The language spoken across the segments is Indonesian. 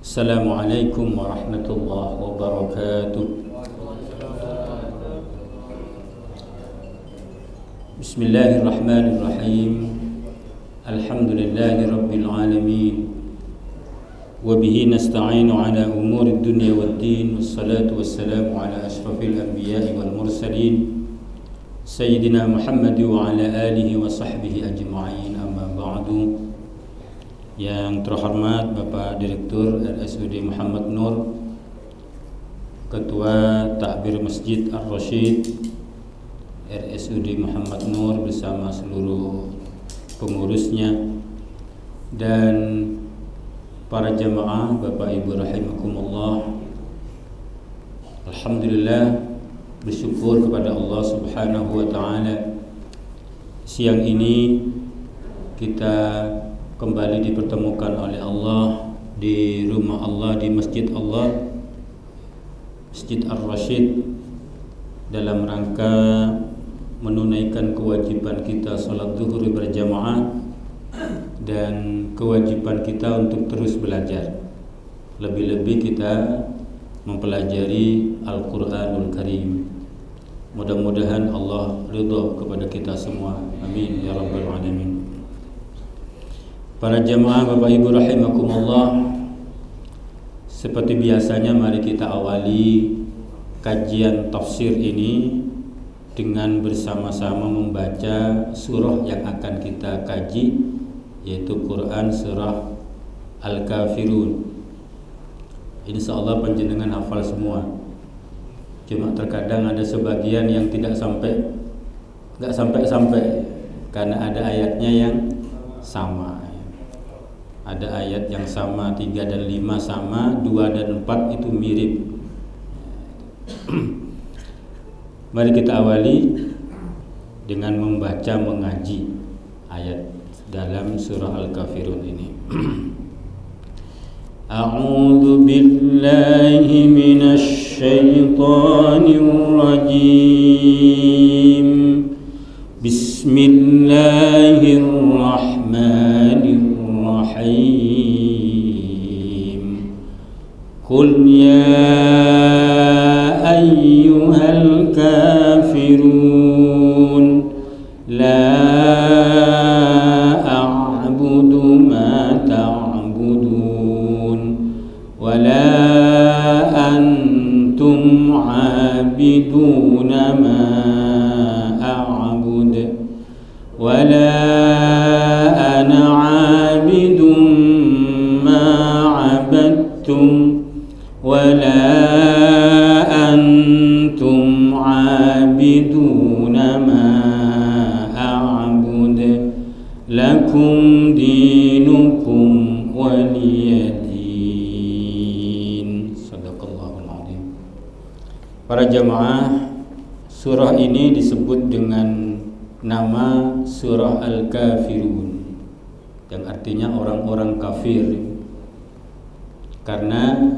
Assalamualaikum warahmatullahi wabarakatuh. Bismillahirrahmanirrahim. Alhamdulillahi rabbil alamin. Wabihi nasta'inu ala umuri dunya waddin. Wassalatu wassalamu ala ashrafil anbiya'i wal mursalin Sayyidina Muhammad wa ala alihi wa sahbihi ajma'in. Amma ba'du. Yang terhormat Bapak Direktur RSUD Muhammad Nur, Ketua Takbir Masjid Ar-Rasyid RSUD Muhammad Nur bersama seluruh pengurusnya, dan para jamaah Bapak Ibu rahimakumullah. Alhamdulillah, bersyukur kepada Allah Subhanahu wa taala, siang ini kita kembali dipertemukan oleh Allah di rumah Allah, di masjid Allah, Masjid Ar-Rasyid, dalam rangka menunaikan kewajiban kita salat zuhur berjamaah dan kewajiban kita untuk terus belajar. Lebih-lebih kita mempelajari Al-Quranul Karim. Mudah-mudahan Allah ridha kepada kita semua. Amin ya rabbal alamin. Para jamaah Bapak Ibu rahimakumullah, seperti biasanya mari kita awali kajian tafsir ini dengan bersama-sama membaca surah yang akan kita kaji, yaitu Quran surah Al-Kafirun. Insyaallah panjenengan hafal semua. Cuma terkadang ada sebagian yang tidak sampai karena ada ayatnya yang sama. Ada ayat yang sama, 3 dan 5 sama, 2 dan 4 itu mirip. Mari kita awali dengan membaca, mengaji ayat dalam surah Al-Kafirun ini. A'udzu billahi minasy syaithanir rajim. Bismillahirrahmanirrahim. Qul ya ayyuhal kafirun la a'budu ma ta'budun wa la antum 'abiduna ma a'bud wa la ana 'abidun ma 'abadtum wala antum 'abiduna ma a'bud lakum dinukum waliyadin. Shadaqallahul azim. Para jamaah, surah ini disebut dengan nama surah Al-Kafirun, yang artinya orang-orang kafir, karena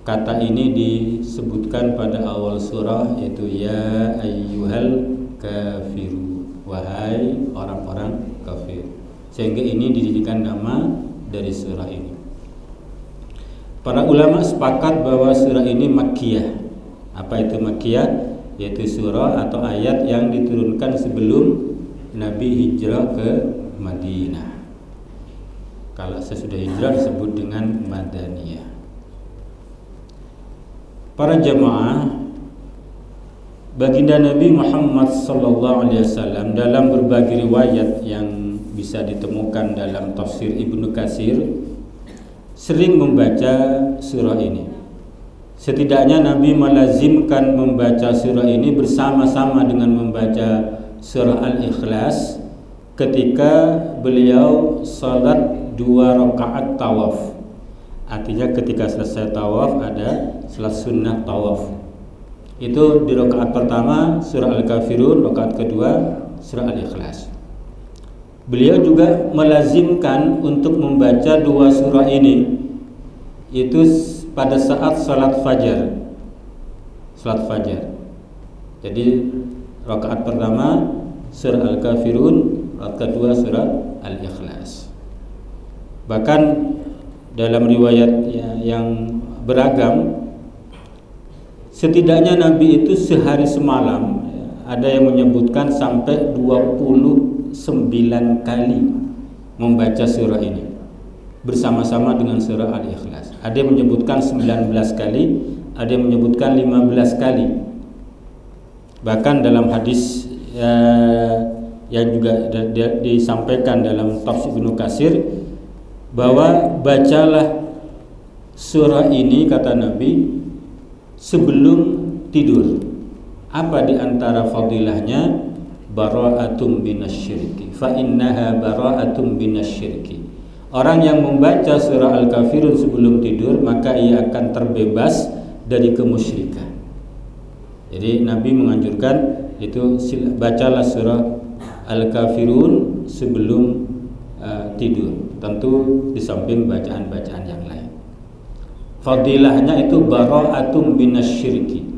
kata ini disebutkan pada awal surah, yaitu ya ayyuhal kafirun, wahai orang-orang kafir, sehingga ini dijadikan nama dari surah ini. Para ulama sepakat bahwa surah ini makkiyah. Apa itu makkiyah? Yaitu surah atau ayat yang diturunkan sebelum Nabi hijrah ke Madinah. Kalau sesudah hijrah disebut dengan Madaniyah. Para jamaah, baginda Nabi Muhammad SAW dalam berbagai riwayat yang bisa ditemukan dalam tafsir Ibnu Katsir sering membaca surah ini. Setidaknya Nabi melazimkan membaca surah ini bersama-sama dengan membaca surah Al-Ikhlas ketika beliau salat 2 rakaat tawaf. Artinya ketika selesai tawaf ada salat sunnah tawaf. Itu di rakaat pertama surah Al-Kafirun, rakaat kedua surah Al-Ikhlas. Beliau juga melazimkan untuk membaca 2 surah ini, itu pada saat salat fajar. Salat fajar. Jadi rakaat pertama surah Al-Kafirun, rakaat kedua surah Al-Ikhlas. Bahkan dalam riwayat yang beragam, setidaknya Nabi itu sehari semalam, ada yang menyebutkan sampai 29 kali membaca surah ini bersama-sama dengan surah Al-Ikhlas. Ada yang menyebutkan 19 kali, ada yang menyebutkan 15 kali. Bahkan dalam hadis yang juga disampaikan dalam tafsir Ibnu Katsir, bahwa bacalah surah ini, kata Nabi, sebelum tidur. Apa di antara fadilahnya? Bara'atum minasyirki, fa innaha bara'atum minasyirki. Orang yang membaca surah Al-Kafirun sebelum tidur, maka ia akan terbebas dari kemusyrikan. Jadi Nabi menganjurkan itu, bacalah surah Al-Kafirun sebelum tidur, tentu di samping bacaan-bacaan yang lain. Fadilahnya itu bara'atum minasyirki.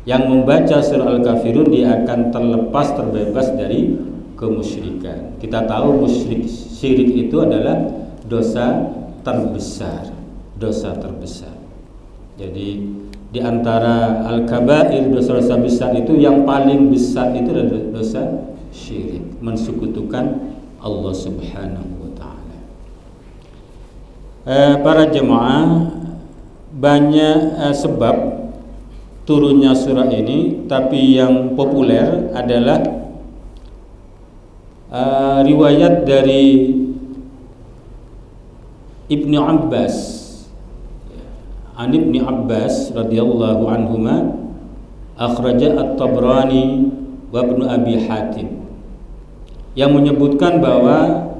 Yang membaca surah Al-Kafirun dia akan terlepas, terbebas dari kemusyrikan. Kita tahu syirik itu adalah dosa terbesar, dosa terbesar. Jadi di antara al-kabair, dosa-dosa besar itu yang paling besar itu adalah dosa syirik, mensekutukan Allah Subhanahu wa taala. Para jemaah, banyak sebab turunnya surah ini, tapi yang populer adalah riwayat dari Ibnu Abbas, an Ibnu Abbas radhiyallahu anhuma, akhraja At-Tabrani wa Ibnu Abi Hatim, yang menyebutkan bahwa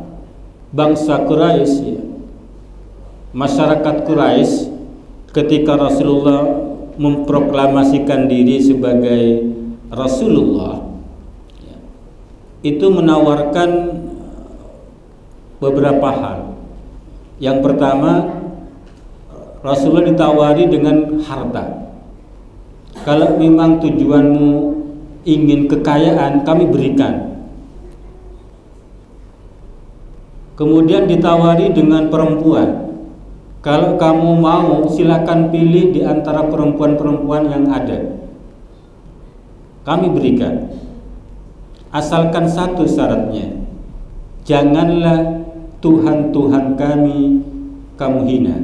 bangsa Quraisy, masyarakat Quraisy, ketika Rasulullah memproklamasikan diri sebagai Rasulullah, itu menawarkan beberapa hal. Yang pertama, Rasulullah ditawari dengan harta. Kalau memang tujuanmu ingin kekayaan, kami berikan. Kemudian ditawari dengan perempuan. Kalau kamu mau, silakan pilih di antara perempuan-perempuan yang ada, kami berikan. Asalkan satu syaratnya, janganlah Tuhan-Tuhan kami kamu hina,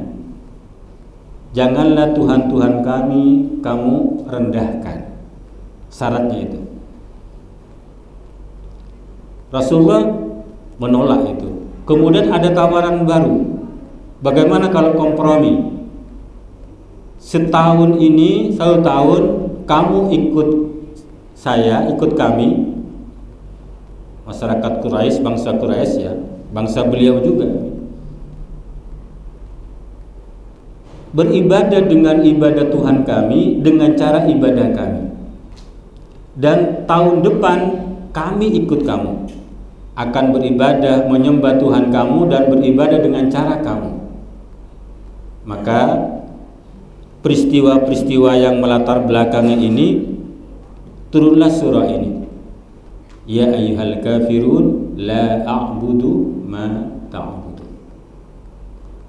janganlah Tuhan-Tuhan kami kamu rendahkan. Syaratnya itu. Rasulullah menolak itu. Kemudian ada tawaran baru. Bagaimana kalau kompromi? Setahun ini, 1 tahun kamu ikut saya, ikut kami, masyarakat Quraisy, bangsa Quraisy, ya, bangsa beliau juga, beribadah dengan ibadah Tuhan kami, dengan cara ibadah kami. Dan tahun depan kami ikut kamu, akan beribadah, menyembah Tuhan kamu dan beribadah dengan cara kamu. Maka peristiwa-peristiwa yang melatar belakangnya ini, turunlah surah ini. Ya ayyuhal kafirun la a'budu ma ta'budu.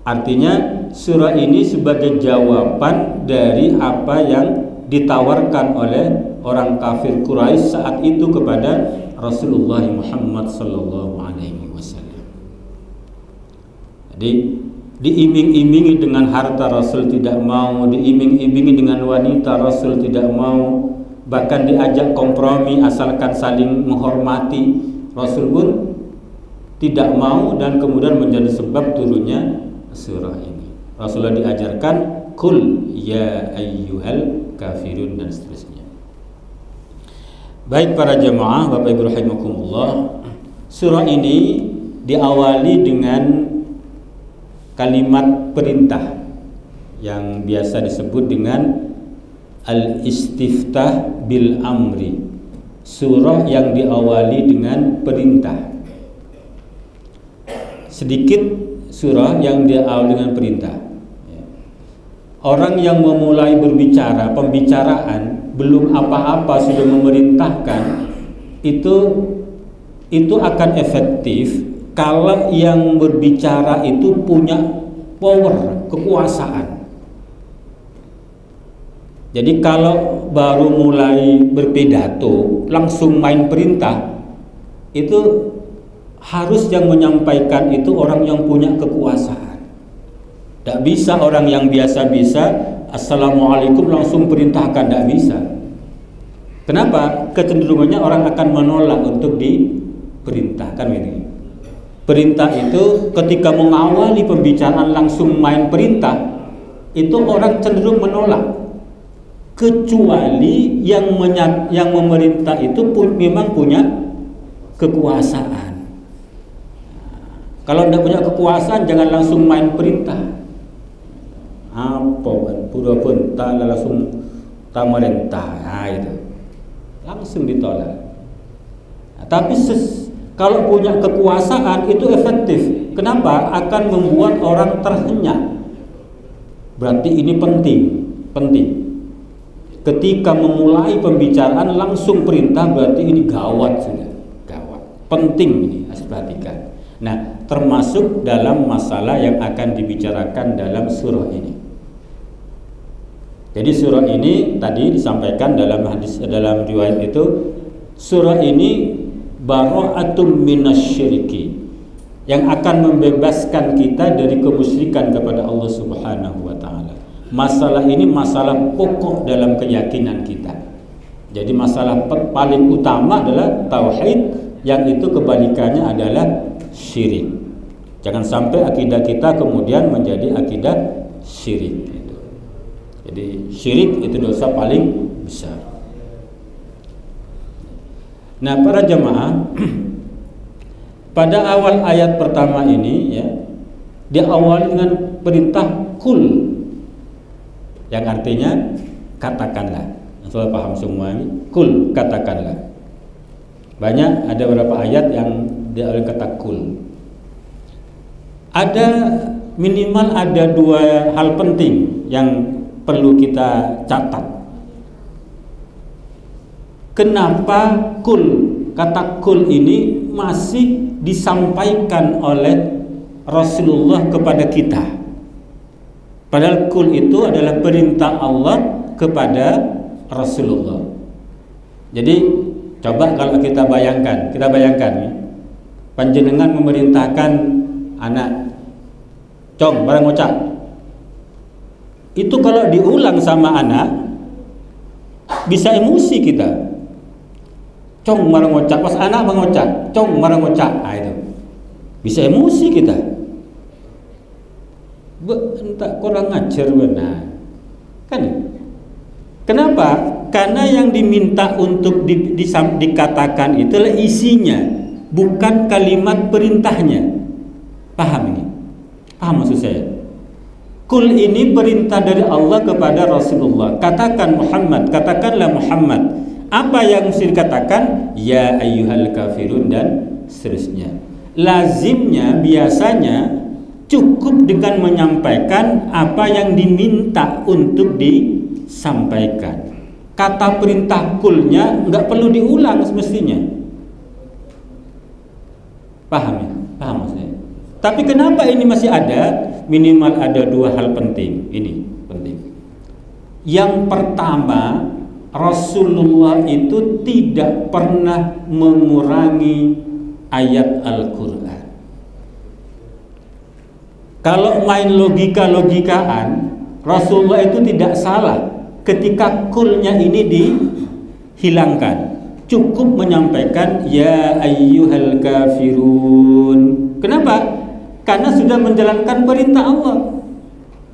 Artinya surah ini sebagai jawaban dari apa yang ditawarkan oleh orang kafir Quraisy saat itu kepada Rasulullah Muhammad sallallahu alaihi wasallam. Jadi diiming-imingi dengan harta, Rasul tidak mau. Diiming-imingi dengan wanita, Rasul tidak mau. Bahkan diajak kompromi asalkan saling menghormati, Rasul pun tidak mau, dan kemudian menjadi sebab turunnya surah ini. Rasulullah diajarkan kul ya ayyuhal kafirun dan seterusnya. Baik para jemaah, Bapak Ibu rahimakumullah, surah ini diawali dengan kalimat perintah yang biasa disebut dengan al-istiftah bil amri. Surah yang diawali dengan perintah. Sedikit surah yang diawali dengan perintah. Orang yang memulai berbicara, pembicaraan, belum apa-apa sudah memerintahkan, itu akan efektif kalau yang berbicara itu punya power, kekuasaan. Jadi kalau baru mulai berpidato langsung main perintah, itu harus yang menyampaikan itu orang yang punya kekuasaan. Tidak bisa orang yang biasa-biasa assalamualaikum langsung perintahkan, tidak bisa. Kenapa? Kecenderungannya orang akan menolak untuk diperintahkan ini. Perintah itu ketika mengawali pembicaraan langsung main perintah, itu orang cenderung menolak. Kecuali yang memerintah itu memang punya kekuasaan. Kalau tidak punya kekuasaan jangan langsung main perintah. Apa pura perintah langsung tamarentah, itu langsung ditolak. Tapi kalau punya kekuasaan itu efektif. Kenapa? Akan membuat orang terhenyak. Berarti ini penting. Ketika memulai pembicaraan langsung perintah, berarti ini gawat sudah. Gawat. Penting ini, harus perhatikan. Nah, termasuk dalam masalah yang akan dibicarakan dalam surah ini. Jadi surah ini tadi disampaikan dalam riwayat itu, surah ini bara'atum minasyirki, yang akan membebaskan kita dari kemusyrikan kepada Allah Subhanahu wa taala. Masalah ini masalah pokok dalam keyakinan kita. Jadi masalah paling utama adalah tauhid, yang itu kebalikannya adalah syirik. Jangan sampai akidah kita kemudian menjadi akidah syirik. Jadi syirik itu dosa paling besar. Nah, para jemaah, pada awal ayat pertama ini ya, diawali dengan perintah kul, yang artinya katakanlah. Soal paham semua ini, kul, katakanlah. Banyak, ada beberapa ayat yang diawali kata kul. Ada minimal ada dua hal penting yang perlu kita catat. Kenapa kul, kata kul ini masih disampaikan oleh Rasulullah kepada kita? Padahal kul itu adalah perintah Allah kepada Rasulullah. Jadi coba kalau kita bayangkan nih, panjenengan memerintahkan anak, cong barang ngocak. Itu kalau diulang sama anak bisa emosi kita. Cong marang ngocak, pas anak mengocak, cong marang ngocak, itu bisa emosi kita. Entah kurang ngajar benar, kan? Kenapa? Karena yang diminta untuk dikatakan itulah isinya, bukan kalimat perintahnya. Paham ini? Paham maksud saya? Kul ini perintah dari Allah kepada Rasulullah. Katakan Muhammad, katakanlah Muhammad. Apa yang mesti dikatakan? Ya ayyuhal kafirun dan seterusnya. Lazimnya biasanya cukup dengan menyampaikan apa yang diminta untuk disampaikan. Kata perintah kulnya nggak perlu diulang semestinya. Paham ya? Paham maksudnya? Tapi kenapa ini masih ada? Minimal ada dua hal penting. Ini penting. Yang pertama, Rasulullah itu tidak pernah mengurangi ayat Al-Quran. Kalau main logika-logikaan, Rasulullah itu tidak salah ketika kulnya ini dihilangkan. Cukup menyampaikan ya ayyuhal kafirun. Kenapa? Karena sudah menjalankan perintah Allah.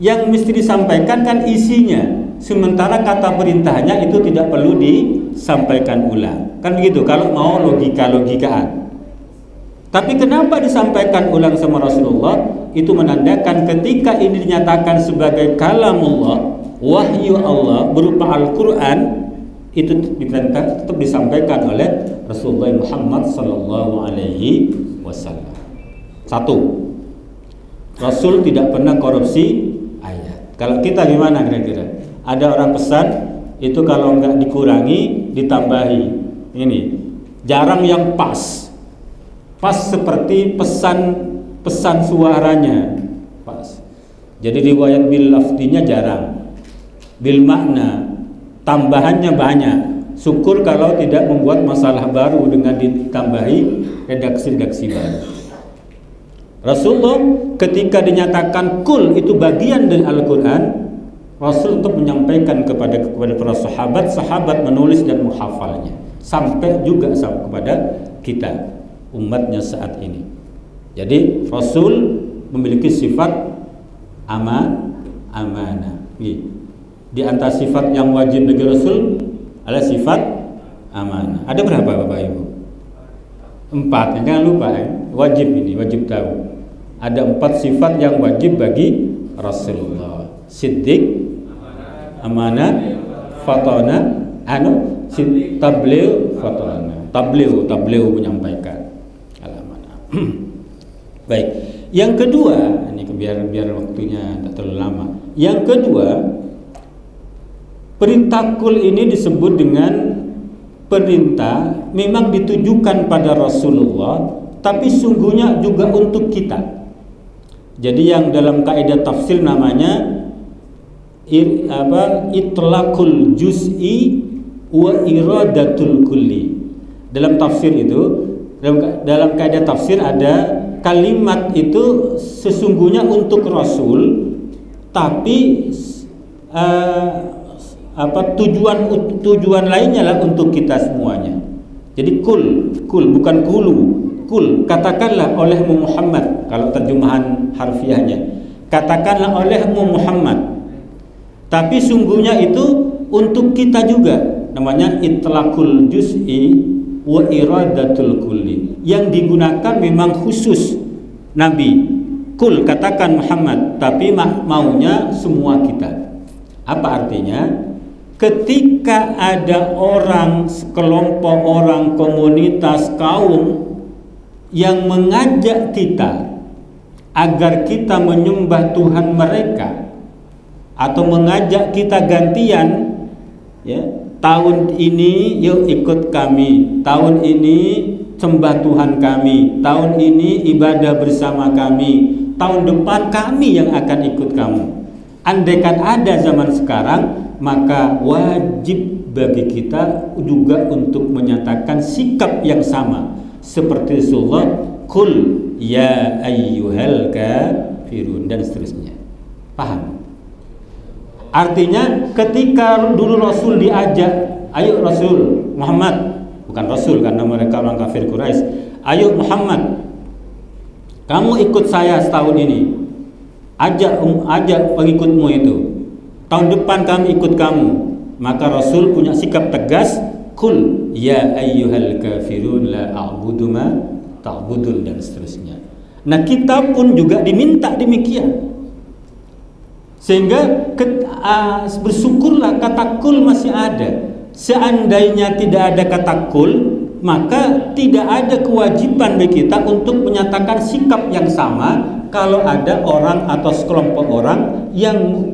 Yang mesti disampaikan kan isinya. Sementara kata perintahnya itu tidak perlu disampaikan ulang. Kan begitu kalau mau logika-logikaan. Tapi kenapa disampaikan ulang sama Rasulullah? Itu menandakan ketika ini dinyatakan sebagai kalamullah, wahyu Allah berupa Al-Quran, itu tetap disampaikan oleh Rasulullah Muhammad sallallahu alaihi wasallam. Satu, Rasul tidak pernah korupsi ayat. Kalau kita gimana kira-kira? Ada orang pesan itu kalau enggak dikurangi ditambahi. Ini jarang yang pas seperti pesan suaranya pas. Jadi riwayat bil lafdinya jarang, bil makna tambahannya banyak. Syukur kalau tidak membuat masalah baru dengan ditambahi redaksi-redaksi baru. Rasulullah ketika dinyatakan kul itu bagian dari Al-Quran, Rasul untuk menyampaikan kepada para sahabat menulis dan menghafalnya, sampai juga kepada kita umatnya saat ini. Jadi Rasul memiliki sifat amanah. Di antara sifat yang wajib bagi Rasul adalah sifat amanah. Ada berapa Bapak Ibu? 4. Jangan lupa wajib ini, wajib tahu. Ada 4 sifat yang wajib bagi Rasulullah. Siddiq, amanah, fatana, tabligh, fatana. Tabligh menyampaikan al-amanah. Baik. Yang kedua, ini biar waktunya tak terlalu lama. Yang kedua, perintah kul ini disebut dengan perintah memang ditujukan pada Rasulullah, tapi sungguhnya juga untuk kita. Jadi yang dalam kaidah tafsir namanya itlaqul juz'i wa iradatul kulli. Dalam tafsir itu, dalam kaidah tafsir ada kalimat itu sesungguhnya untuk Rasul, tapi tujuan lainnya lah untuk kita semuanya. Jadi kul bukan kulu. Kul, katakanlah olehmu Muhammad. Kalau terjemahan harfiahnya, katakanlah olehmu Muhammad. Tapi sungguhnya itu untuk kita juga. Namanya itlaqul juz'i wa iradatul kulli. Yang digunakan memang khusus Nabi. Kul, katakan Muhammad, tapi maunya semua kita. Apa artinya? Ketika ada orang, sekelompok orang, komunitas, kaum yang mengajak kita agar kita menyembah Tuhan mereka, atau mengajak kita gantian, ya, tahun ini yuk ikut kami, tahun ini sembah Tuhan kami, tahun ini ibadah bersama kami, tahun depan kami yang akan ikut kamu. Andaikan ada zaman sekarang, maka wajib bagi kita juga untuk menyatakan sikap yang sama seperti Rasulullah, kul ya ayyuhal kafirun, dan seterusnya. Paham? Artinya ketika dulu Rasul diajak, ayo Rasul Muhammad, bukan Rasul karena mereka orang kafir Quraisy, ayo Muhammad, kamu ikut saya setahun ini, ajak pengikutmu itu, tahun depan kami ikut kamu. Maka Rasul punya sikap tegas, kul ya ayyuhal kafirun la a'budu ma ta'budun, dan seterusnya. Nah, kita pun juga diminta demikian. Sehingga bersyukurlah kata kul masih ada. Seandainya tidak ada kata kul, maka tidak ada kewajiban bagi kita untuk menyatakan sikap yang sama kalau ada orang atau sekelompok orang yang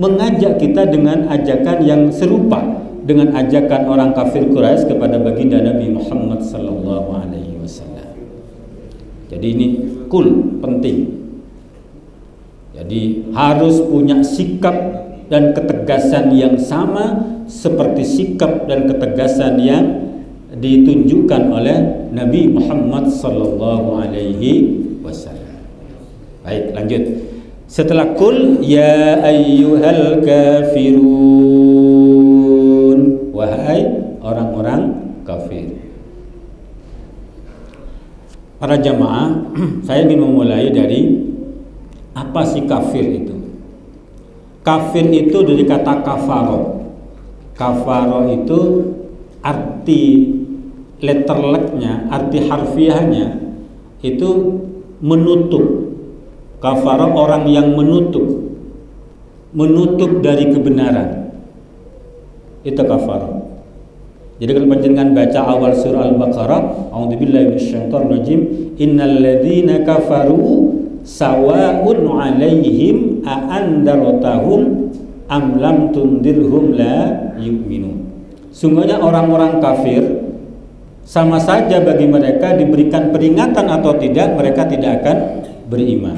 mengajak kita dengan ajakan yang serupa dengan ajakan orang kafir Quraisy kepada baginda Nabi Muhammad sallallahu alaihi wasallam. Jadi ini kul penting. Jadi harus punya sikap dan ketegasan yang sama seperti sikap dan ketegasan yang ditunjukkan oleh Nabi Muhammad sallallahu alaihi wasallam. Baik, lanjut. Setelah kul ya ayyuhal kafirun, wahai orang-orang kafir. Para jamaah, saya ingin memulai dari apa sih kafir itu? Kafir itu dari kata kafaro. Kafaro itu arti letterleknya, arti harfiahnya itu menutup. Kafaro orang yang menutup dari kebenaran. Itu kafaro. Jadi kalau panjenengan baca awal surah Al-Baqarah, a'udzubillahi minasyaitonir rajim, innal ladzina kafaru sawa'un 'alaihim a andartahum am lam tundirhum la yu'minun. Sungguhnya orang-orang kafir sama saja bagi mereka diberikan peringatan atau tidak, mereka tidak akan beriman.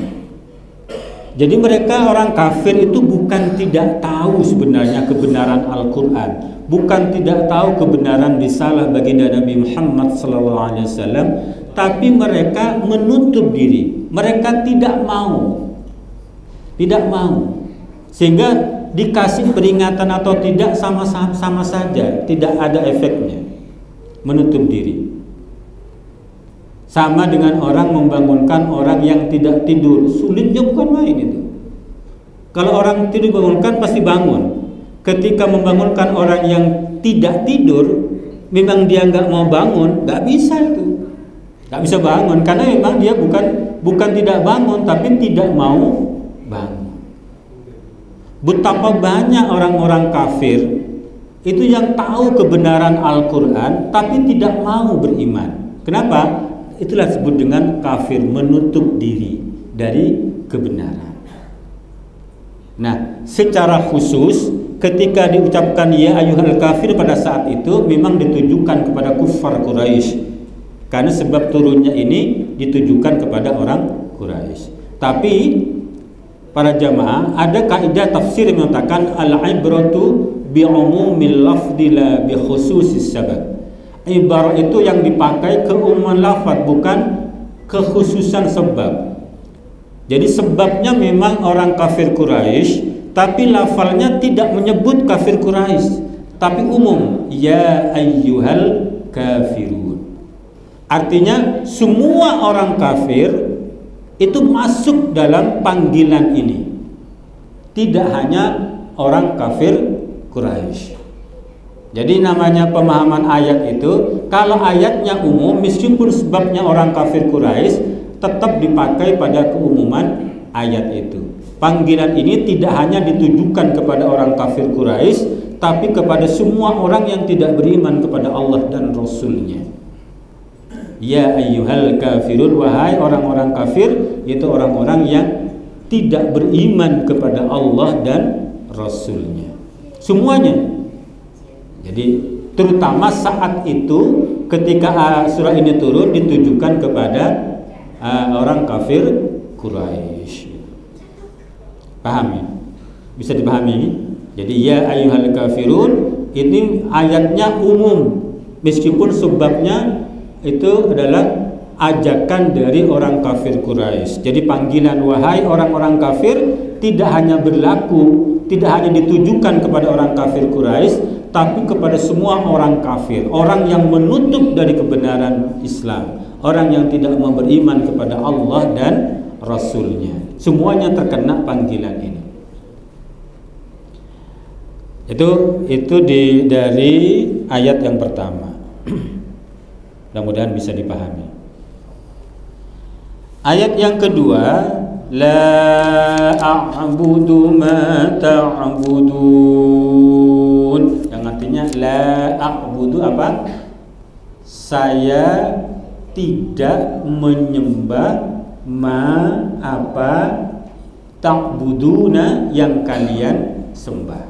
Jadi mereka orang kafir itu bukan tidak tahu sebenarnya kebenaran Al-Quran, bukan tidak tahu kebenaran risalah baginda Nabi Muhammad SAW, tapi mereka menutup diri, mereka tidak mau, sehingga dikasih peringatan atau tidak sama saja, tidak ada efeknya, menutup diri. Sama dengan orang membangunkan orang yang tidak tidur, sulitnya bukan main itu. Kalau orang tidur bangunkan pasti bangun. Ketika membangunkan orang yang tidak tidur, memang dia nggak mau bangun, nggak bisa itu, nggak bisa bangun karena memang dia bukan tidak bangun, tapi tidak mau bangun. Betapa banyak orang-orang kafir itu yang tahu kebenaran Al-Quran tapi tidak mau beriman. Kenapa? Itulah disebut dengan kafir, menutup diri dari kebenaran. Nah, secara khusus ketika diucapkan ya ayyuhal kafir pada saat itu memang ditujukan kepada kuffar Quraisy. Karena sebab turunnya ini ditujukan kepada orang Quraisy. Tapi para jamaah, ada kaidah tafsir yang mengatakan al-ibratu bi'umumil lafzi la bi khususis sabab. Ibarat itu yang dipakai keumuman lafaz, bukan kekhususan sebab. Jadi sebabnya memang orang kafir Quraisy, tapi lafalnya tidak menyebut kafir Quraisy, tapi umum, ya ayyuhal kafirun. Artinya semua orang kafir itu masuk dalam panggilan ini, tidak hanya orang kafir Quraisy. Jadi namanya pemahaman ayat itu, kalau ayatnya umum meskipun sebabnya orang kafir Quraisy, tetap dipakai pada keumuman ayat itu. Panggilan ini tidak hanya ditujukan kepada orang kafir Quraisy, tapi kepada semua orang yang tidak beriman kepada Allah dan Rasul-Nya. Ya ayyuhal kafirun, wahai orang-orang kafir, itu orang-orang yang tidak beriman kepada Allah dan Rasul-Nya. Semuanya. Jadi terutama saat itu ketika surah ini turun ditujukan kepada orang kafir Quraisy. Paham ya? Bisa dipahami? Jadi ya ayyuhal kafirun ini ayatnya umum, meskipun sebabnya itu adalah ajakan dari orang kafir Quraisy. Jadi panggilan wahai orang-orang kafir tidak hanya berlaku, tidak hanya ditujukan kepada orang kafir Quraisy, tapi kepada semua orang kafir, orang yang menutup dari kebenaran Islam, orang yang tidak mau beriman kepada Allah dan Rasul-Nya. Semuanya terkena panggilan ini. Itu dari ayat yang pertama. Mudah-mudahan bisa dipahami. Ayat yang kedua, la a'budu ma ta'budun. Yang artinya la a'budu apa? Saya tidak menyembah ma apa ta'buduna yang kalian sembah.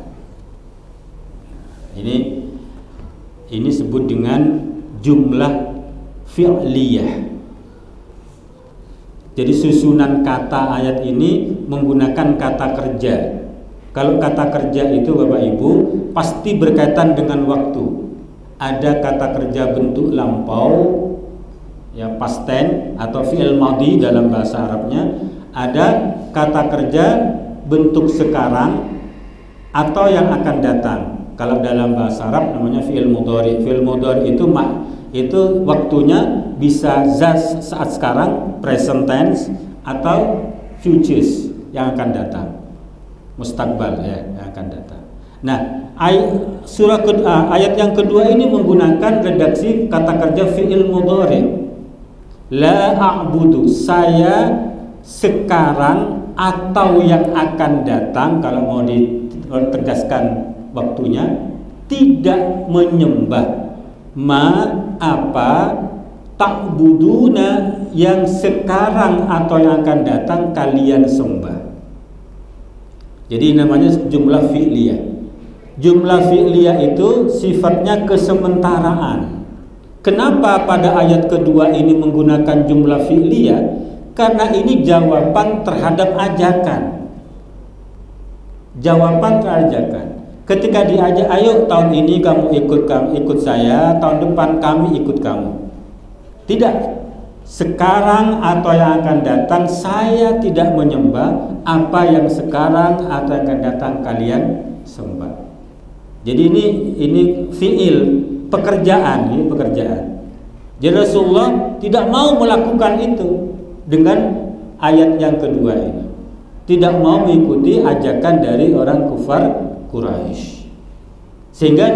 Ini sebut dengan jumlah fi'liyah. Jadi susunan kata ayat ini menggunakan kata kerja. Kalau kata kerja itu Bapak Ibu pasti berkaitan dengan waktu. Ada kata kerja bentuk lampau, ya past tense atau fi'il madhi dalam bahasa Arabnya. Ada kata kerja bentuk sekarang atau yang akan datang. Kalau dalam bahasa Arab namanya fi'il mudhari. Fi'il mudhari itu waktunya bisa saat sekarang, present tense, atau futures yang akan datang, mustaqbal ya yang akan datang. Nah, ayat yang kedua ini menggunakan redaksi kata kerja fi'il mudhari. La a'budu, saya sekarang atau yang akan datang, kalau mau ditegaskan waktunya, tidak menyembah ma apa ta'buduna yang sekarang atau yang akan datang kalian sembah. Jadi namanya jumlah fi'liyah. Jumlah fi'liyah itu sifatnya kesementaraan. Kenapa pada ayat kedua ini menggunakan jumlah fi'liyah? Karena ini jawaban terhadap ajakan. Jawaban terhadap ajakan. Ketika diajak, ayo tahun ini kamu ikut saya, tahun depan kami ikut kamu. Tidak. Sekarang atau yang akan datang saya tidak menyembah apa yang sekarang atau yang akan datang kalian sembah. Jadi ini fiil, pekerjaan, ini pekerjaan. Jadi Rasulullah tidak mau melakukan itu dengan ayat yang kedua ini. Tidak mau mengikuti ajakan dari orang kufar Quraisy. Sehingga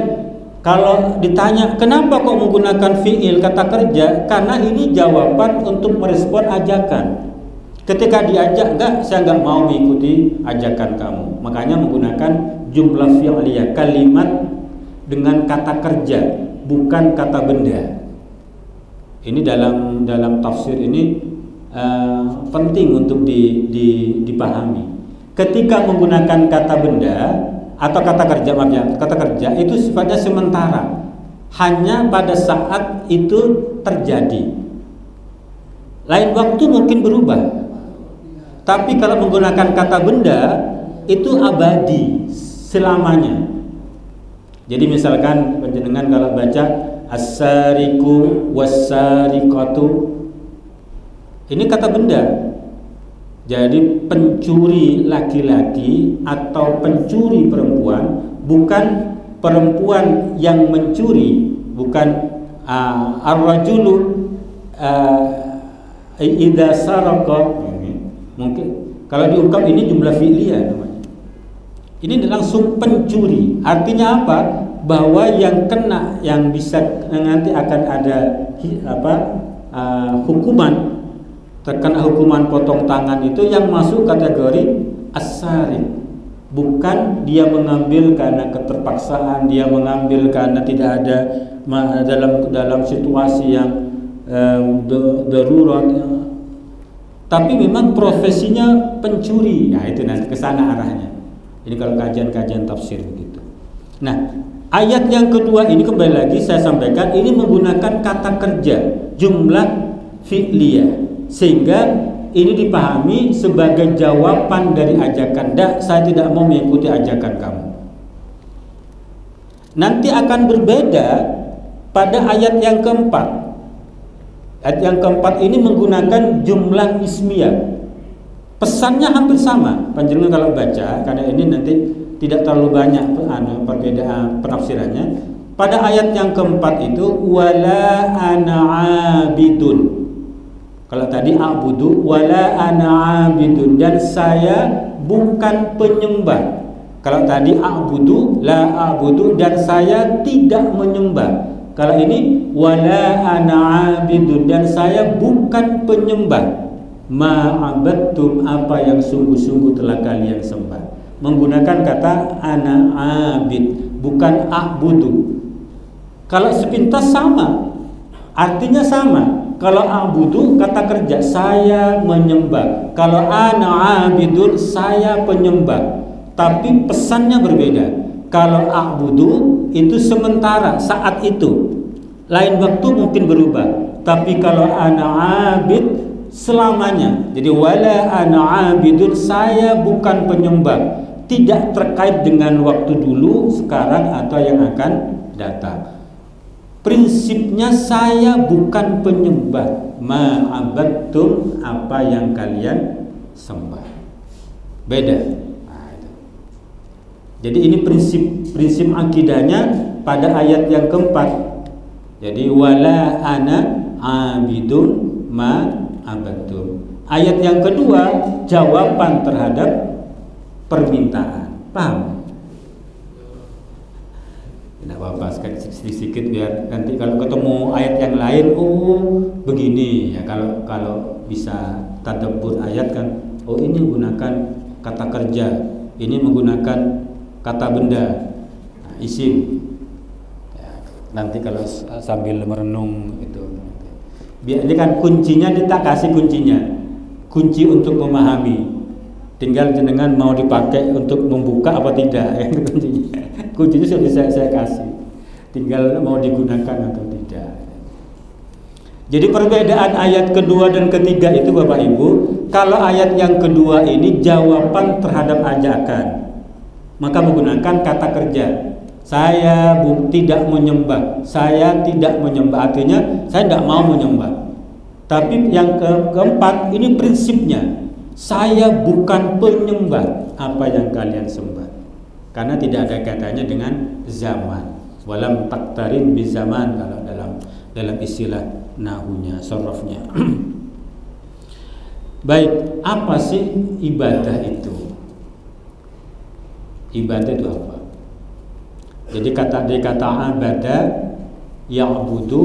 kalau ditanya kenapa kok menggunakan fiil kata kerja, karena ini jawaban untuk merespon ajakan. Ketika diajak, enggak, saya enggak mau mengikuti ajakan kamu. Makanya menggunakan jumlah fi'liyah, kalimat dengan kata kerja, bukan kata benda. Ini dalam tafsir ini penting untuk dipahami. Ketika menggunakan kata benda atau kata kerja, maaf ya, kata kerja itu sifatnya sementara, hanya pada saat itu terjadi. Lain waktu mungkin berubah. Tapi kalau menggunakan kata benda itu abadi selamanya. Jadi misalkan panjenengan kalau baca as-sariqu was-sariqatu, ini kata benda. Jadi pencuri laki-laki atau pencuri perempuan, bukan perempuan yang mencuri, bukan ar-rajulu idza saraqa. Mungkin kalau diungkap ini jumlah fi'liyah namanya. Ini langsung pencuri. Artinya apa? Bahwa yang kena, yang bisa nanti akan ada hukuman, terkena hukuman potong tangan itu yang masuk kategori as-sariq. Bukan dia mengambil karena keterpaksaan, dia mengambil karena tidak ada dalam situasi yang darurat. Tapi memang profesinya pencuri. Nah, itu nanti ke sana arahnya. Ini kalau kajian-kajian tafsir begitu. Nah, ayat yang kedua ini kembali lagi saya sampaikan, ini menggunakan kata kerja, jumlah fi'liyah, sehingga ini dipahami sebagai jawaban dari ajakan. Saya tidak mau mengikuti ajakan kamu. Nanti akan berbeda pada ayat yang keempat. Ayat yang keempat ini menggunakan jumlah ismiyah. Pesannya hampir sama. Panjenengan kalau baca, karena ini nanti tidak terlalu banyak perbedaan penafsirannya. Pada ayat yang keempat itu wala ana abidun. Kalau tadi a'budu, wala ana abidun, dan saya bukan penyembah. Kalau tadi a'budu, la a'budu, dan saya tidak menyembah. Kalau ini wala ana abidun, dan saya bukan penyembah. Ma'abadtum, apa yang sungguh-sungguh telah kalian sembah. Menggunakan kata ana abid, bukan a'budu. Kalau sepintas sama, artinya sama. Kalau a'budu kata kerja, saya menyembah. Kalau ana abidun, saya penyembah. Tapi pesannya berbeda. Kalau a'budu itu sementara, saat itu. Lain waktu mungkin berubah. Tapi kalau ana abid selamanya. Jadi wala ana abidun, saya bukan penyembah. Tidak terkait dengan waktu dulu, sekarang atau yang akan datang. Prinsipnya saya bukan penyembah. Ma'abadtum, apa yang kalian sembah. Beda. Jadi ini prinsip akidahnya pada ayat yang keempat. Jadi wala ana abidun ma'abadtum. Ayat yang kedua jawaban terhadap permintaan. Paham? Tidak apa-apa, sedikit biar nanti kalau ketemu ayat yang lain, oh begini ya. Kalau bisa tadabbur ayat kan, oh ini menggunakan kata kerja, ini menggunakan kata benda, isim. Ya, nanti kalau sambil merenung itu, biar ini kan kuncinya kita kasih kuncinya, kunci untuk memahami. Tinggal jenengan mau dipakai untuk membuka apa tidak, ya, kuncinya sudah saya kasih. Tinggal mau digunakan atau tidak. Jadi perbedaan ayat kedua dan ketiga itu Bapak Ibu, kalau ayat yang kedua ini jawaban terhadap ajakan. maka menggunakan kata kerja. Saya tidak menyembah. Saya tidak menyembah, artinya saya tidak mau menyembah. Tapi yang keempat, ini prinsipnya. Saya bukan penyembah apa yang kalian sembah. Karena tidak ada katanya dengan zaman. Walam taktarin bi zaman kalau dalam istilah nahunya, sorofnya. Baik, apa sih ibadah itu? Ibadah itu apa? Jadi kata abada ya'budu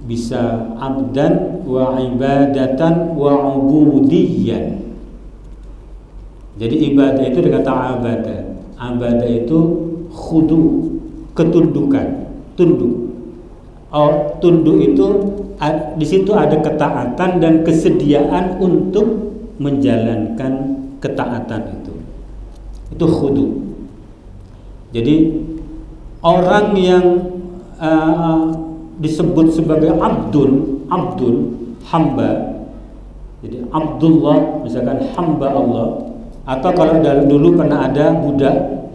bisa abdan wa ibadatan wa ubudiyyan. Jadi ibadah itu dikata abada. Abada itu khudu, ketundukan, tunduk. Tunduk itu di situ ada ketaatan dan kesediaan untuk menjalankan ketaatan itu. Itu khudu. Jadi orang yang disebut sebagai abdun, hamba. Jadi Abdullah, misalkan hamba Allah. Atau kalau dulu pernah ada budak,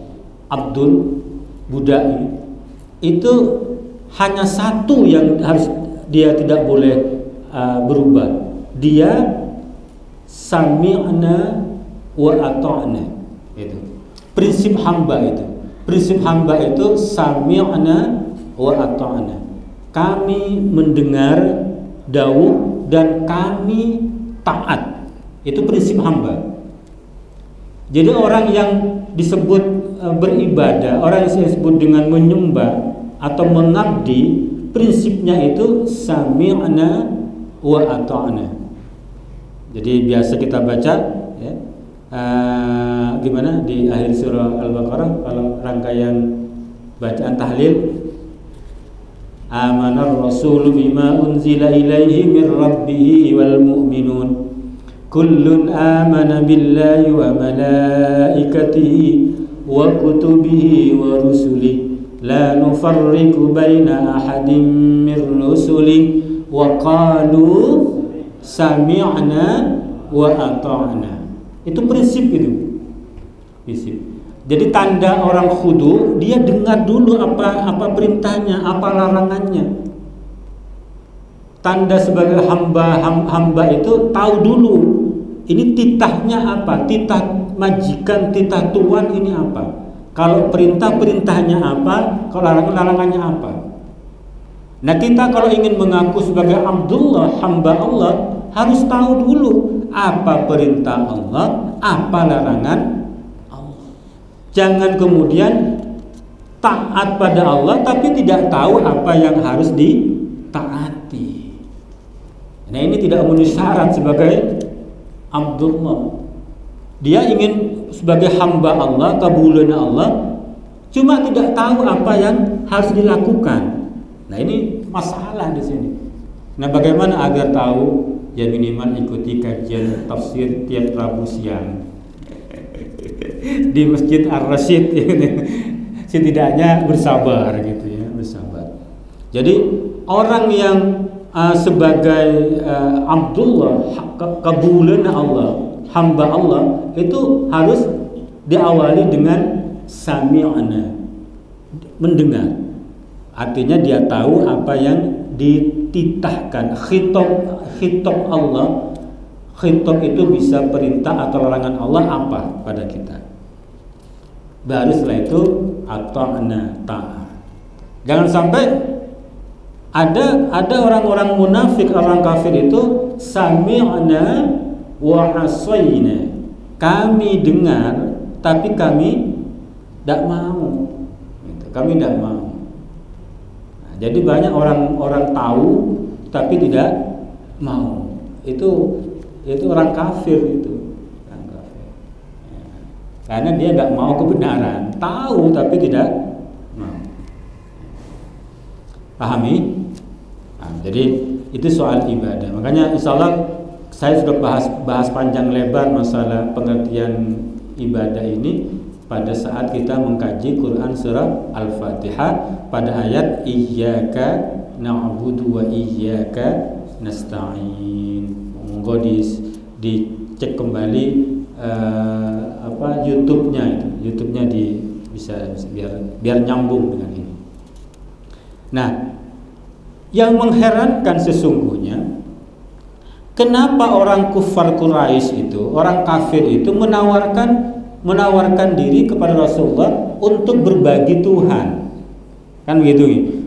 abdul, budak, itu hanya satu yang harus dia tidak boleh berubah. Dia sami'na wa ata'na. Itu prinsip hamba itu. Prinsip hamba itu sami'na wa ata'na. Kami mendengar dawuh dan kami taat. Itu prinsip hamba. Jadi orang yang disebut beribadah, orang yang disebut dengan menyembah atau mengabdi, prinsipnya itu sami'na wa ata'na. Jadi biasa kita baca ya, gimana di akhir surah Al-Baqarah kalau rangkaian bacaan tahlil, amanar rasulu bima unzila ilaihi min rabbih wal mu'minun kullun amana billahi wa malaikatihi wa kutubihi wa rusulihi la nufarriqu baina ahadin min rusulihi wa qalu sami'na wa ata'na. Itu prinsip itu. Prinsip. Jadi tanda orang khudu, dia dengar dulu apa perintahnya, apa larangannya. Tanda sebagai hamba itu tahu dulu ini titahnya apa, titah majikan, titah tuan ini apa. Kalau perintahnya apa, kalau larangannya apa. Nah kita kalau ingin mengaku sebagai Abdullah, hamba Allah, harus tahu dulu apa perintah Allah, apa larangan Allah. Jangan kemudian taat pada Allah tapi tidak tahu apa yang harus ditaati. Nah ini tidak memenuhi syarat sebagai Abdullah. Dia ingin sebagai hamba Allah, kabulan Allah, cuma tidak tahu apa yang harus dilakukan. Nah ini masalah di sini. Nah bagaimana agar tahu? Ya minimal ikuti kajian tafsir tiap Rabu siang di Masjid Ar-Rasyid. Setidaknya bersabar gitu ya, bersabar. Jadi orang yang sebagai Abdullah, kabulan Allah, hamba Allah, itu harus diawali dengan sami'na, mendengar. Artinya dia tahu apa yang dititahkan. Khitab Allah, khitab itu bisa perintah atau larangan Allah apa pada kita. Baru setelah itu ata'na, ta'at. Jangan sampai ada orang-orang munafik, orang kafir itu sami'na wa asayna. Kami dengar tapi kami tidak mau. Kami tidak mau. Nah, jadi banyak orang tahu tapi tidak mau. Itu orang kafir itu. Orang kafir. Ya. Karena dia tidak mau kebenaran, tahu tapi tidak mau. Pahami? Nah, jadi itu soal ibadah. Makanya insyaallah saya sudah bahas panjang lebar masalah pengertian ibadah ini pada saat kita mengkaji Quran surah Al-Fatihah pada ayat iyyaka na'budu wa iyyaka nasta'in. Monggo dicek kembali YouTube-nya itu. YouTube-nya di biar nyambung dengan ini. Nah, yang mengherankan sesungguhnya, kenapa orang kufar Quraisy itu, orang kafir itu menawarkan diri kepada Rasulullah untuk berbagi Tuhan. Kan begitu.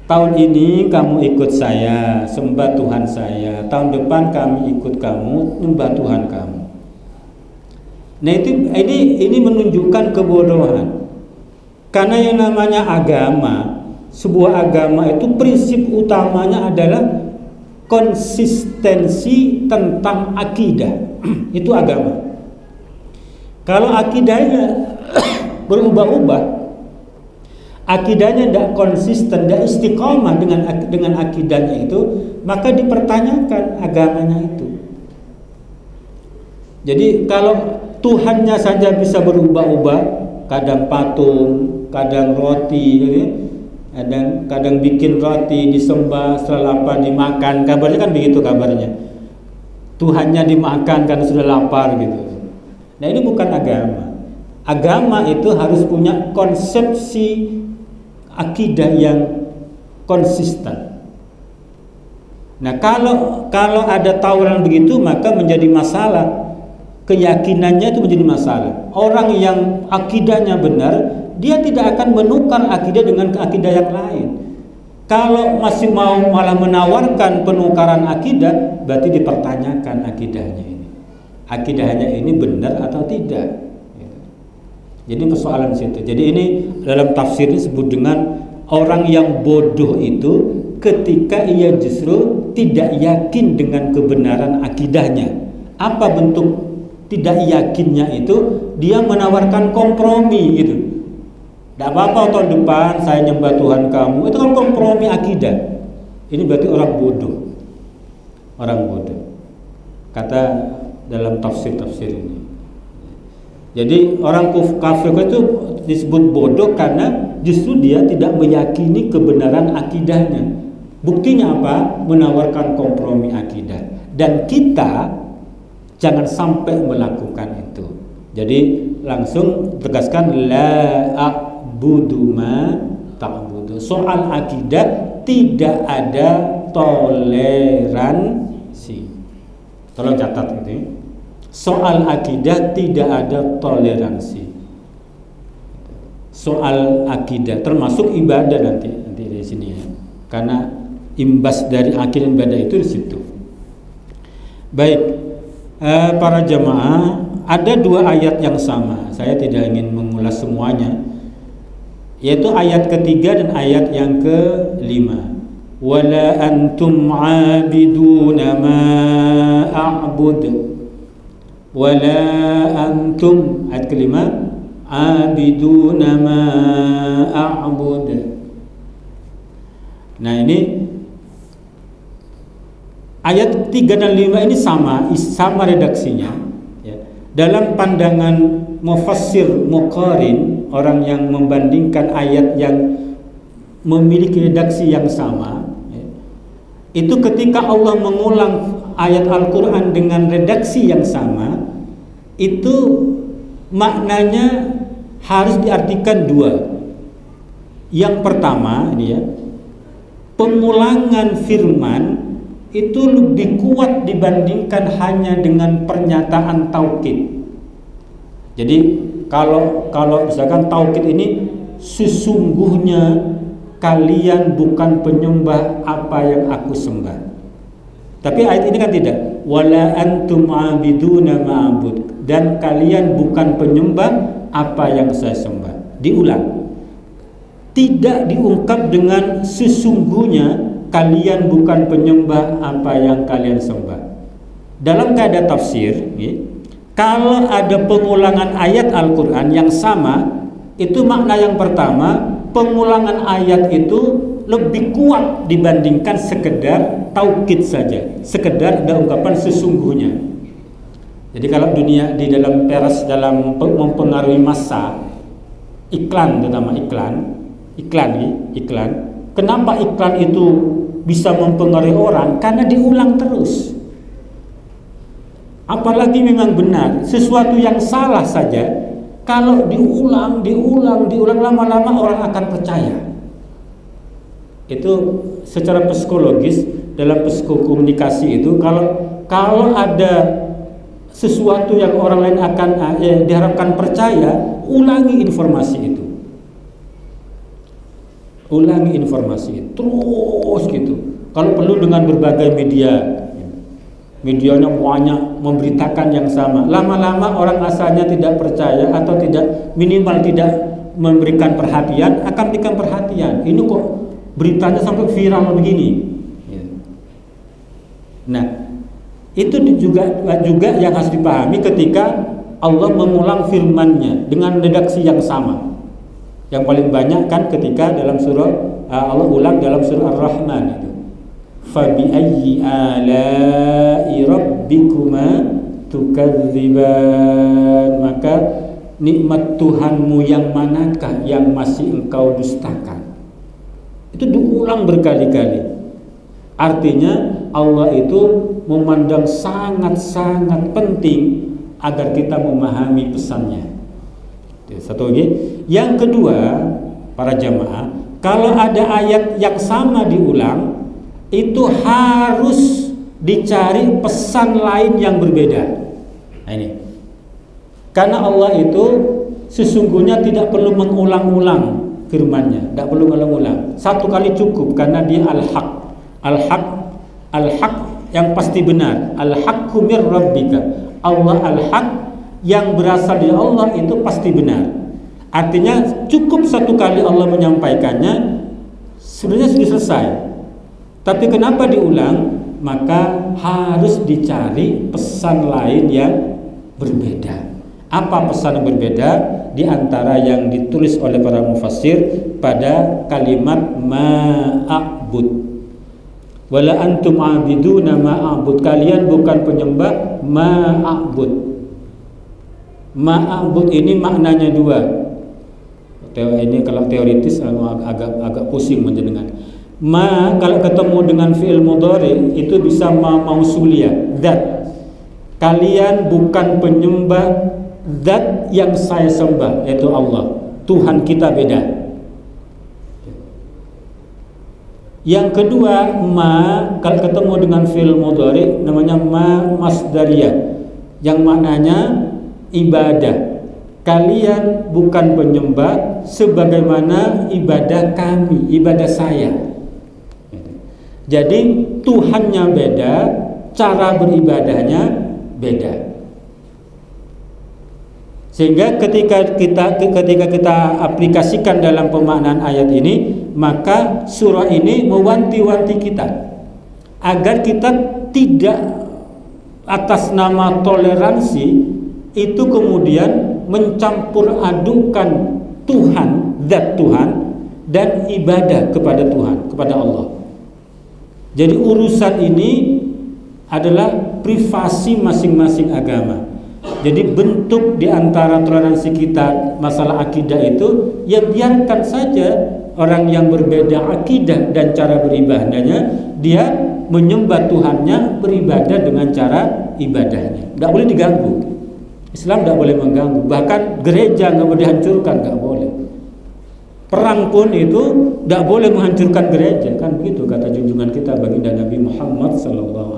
Tahun ini kamu ikut saya, sembah Tuhan saya. Tahun depan kami ikut kamu, menyembah Tuhan kamu. Nah, ini menunjukkan kebodohan. Karena yang namanya agama, sebuah agama itu prinsip utamanya adalah konsistensi tentang akidah. Itu agama. Kalau akidahnya berubah-ubah, akidahnya tidak konsisten, tidak istiqomah dengan akidahnya itu, maka dipertanyakan agamanya itu. Jadi kalau Tuhannya saja bisa berubah-ubah, kadang patung, kadang roti, kadang bikin roti disembah, setelah lapar dimakan, kabarnya kan begitu kabarnya. Tuhannya dimakan karena sudah lapar gitu. Nah, ini bukan agama. Agama itu harus punya konsepsi akidah yang konsisten. Nah, kalau ada tawaran begitu, maka menjadi masalah. Keyakinannya itu menjadi masalah. Orang yang akidahnya benar, dia tidak akan menukar akidah dengan akidah yang lain. Kalau masih mau malah menawarkan penukaran akidah, berarti dipertanyakan akidahnya ini. Akidahnya ini benar atau tidak? Jadi persoalan di situ. Jadi ini dalam tafsir disebut dengan orang yang bodoh itu ketika ia justru tidak yakin dengan kebenaran akidahnya. Apa bentuk tidak yakinnya itu? Dia menawarkan kompromi gitu. Tidak apa-apa tahun depan saya nyembah Tuhan kamu. Itu kan kompromi akidah. Ini berarti orang bodoh. Orang bodoh. Kata dalam tafsir-tafsir ini. Jadi orang kafir itu disebut bodoh karena justru dia tidak meyakini kebenaran akidahnya. Buktinya apa? Menawarkan kompromi akidah. Dan kita jangan sampai melakukan itu. Jadi langsung tegaskan la a'budu ma ta'budu. Soal akidah tidak ada toleransi. Tolong catat itu. Soal akidah tidak ada toleransi. Soal akidah termasuk ibadah nanti di sini ya. Karena imbas dari akidah ibadah itu di situ. Baik. Para jamaah, ada dua ayat yang sama. Saya tidak ingin mengulas semuanya, yaitu ayat ketiga dan ayat yang kelima. Wala antum abiduna ma a'bud. Wala antum, ayat kelima, abiduna ma a'bud. Nah, ini ayat 3 dan 5 ini sama redaksinya ya. Dalam pandangan mufassir muqarin, orang yang membandingkan ayat yang memiliki redaksi yang sama ya, itu ketika Allah mengulang ayat Al-Quran dengan redaksi yang sama, itu maknanya harus diartikan dua. Yang pertama ini ya, pengulangan firman itu lebih kuat dibandingkan hanya dengan pernyataan taukid. Jadi kalau misalkan taukid ini, sesungguhnya kalian bukan penyembah apa yang aku sembah. Tapi ayat ini kan tidak. Wala antum abiduna ma'bud, dan kalian bukan penyembah apa yang saya sembah. Diulang. Tidak diungkap dengan sesungguhnya kalian bukan penyembah apa yang kalian sembah. Dalam kaidah tafsir, kalau ada pengulangan ayat Al-Quran yang sama, itu makna yang pertama, pengulangan ayat itu lebih kuat dibandingkan sekedar taukid saja, sekedar ada ungkapan sesungguhnya. Jadi kalau dunia di dalam pers, dalam mempengaruhi massa, iklan terutama iklan. Kenapa iklan itu bisa mempengaruhi orang? Karena diulang terus. Apalagi memang benar, sesuatu yang salah saja, Kalau diulang lama-lama orang akan percaya. Itu secara psikologis, dalam psikokomunikasi itu, kalau ada sesuatu yang orang lain akan diharapkan percaya, ulangi informasi itu. Ulangi informasi itu terus gitu. Kalau perlu dengan berbagai medianya banyak memberitakan yang sama. Lama-lama orang asalnya tidak percaya atau minimal tidak memberikan perhatian, akan berikan perhatian. Ini kok beritanya sampai viral begini. Nah, itu juga yang harus dipahami ketika Allah mengulang firman-Nya dengan redaksi yang sama. Yang paling banyak kan ketika dalam surah Allah ulang dalam surah Ar-Rahman itu. Fabi ayyi ala'i rabbikuma tukadziban, maka nikmat Tuhanmu yang manakah yang masih engkau dustakan. Itu diulang berkali-kali. Artinya Allah itu memandang sangat-sangat penting agar kita memahami pesannya. Satu lagi. Yang kedua, para jamaah, kalau ada ayat yang sama diulang, itu harus dicari pesan lain yang berbeda. Nah, ini. Karena Allah itu sesungguhnya tidak perlu mengulang-ulang firman-Nya, tidak perlu mengulang-ulang. Satu kali cukup karena dia al-haq. Al-haq yang pasti benar. Al-haqqu mir rabbika. Allah al-haq yang berasal dari Allah itu pasti benar. Artinya cukup satu kali Allah menyampaikannya, sebenarnya sudah selesai. Tapi kenapa diulang? Maka harus dicari pesan lain yang berbeda. Apa pesan yang berbeda? Di antara yang ditulis oleh para mufassir pada kalimat ma'abud. Wala antum abiduna ma'abud. Kalian bukan penyembah ma'abud. Ma'abud ini maknanya dua. Ini kalau teoritis agak pusing menjenengan. Ma kalau ketemu dengan fi'il mudhari itu bisa mausuliyah, zat. Kalian bukan penyembah zat yang saya sembah, yaitu Allah. Tuhan kita beda. Yang kedua, ma kalau ketemu dengan fi'il mudhari namanya ma masdariyah, yang maknanya ibadah. Kalian bukan penyembah sebagaimana ibadah kami, ibadah saya. Jadi Tuhannya beda, cara beribadahnya beda. Sehingga ketika kita aplikasikan dalam pemaknaan ayat ini, maka surah ini mewanti-wanti kita agar kita tidak atas nama toleransi itu kemudian mencampur adukan Tuhan, zat Tuhan, dan ibadah kepada Tuhan, kepada Allah. Jadi urusan ini adalah privasi masing-masing agama. Jadi bentuk di antara toleransi kita masalah akidah itu, ya biarkan saja orang yang berbeda akidah dan cara beribadahnya, dia menyembah Tuhannya, beribadah dengan cara ibadahnya. Tidak boleh diganggu. Islam tidak boleh mengganggu. Bahkan gereja nggak boleh dihancurkan, nggak boleh. Perang pun itu tidak boleh menghancurkan gereja, kan begitu kata junjungan kita baginda Nabi Muhammad SAW.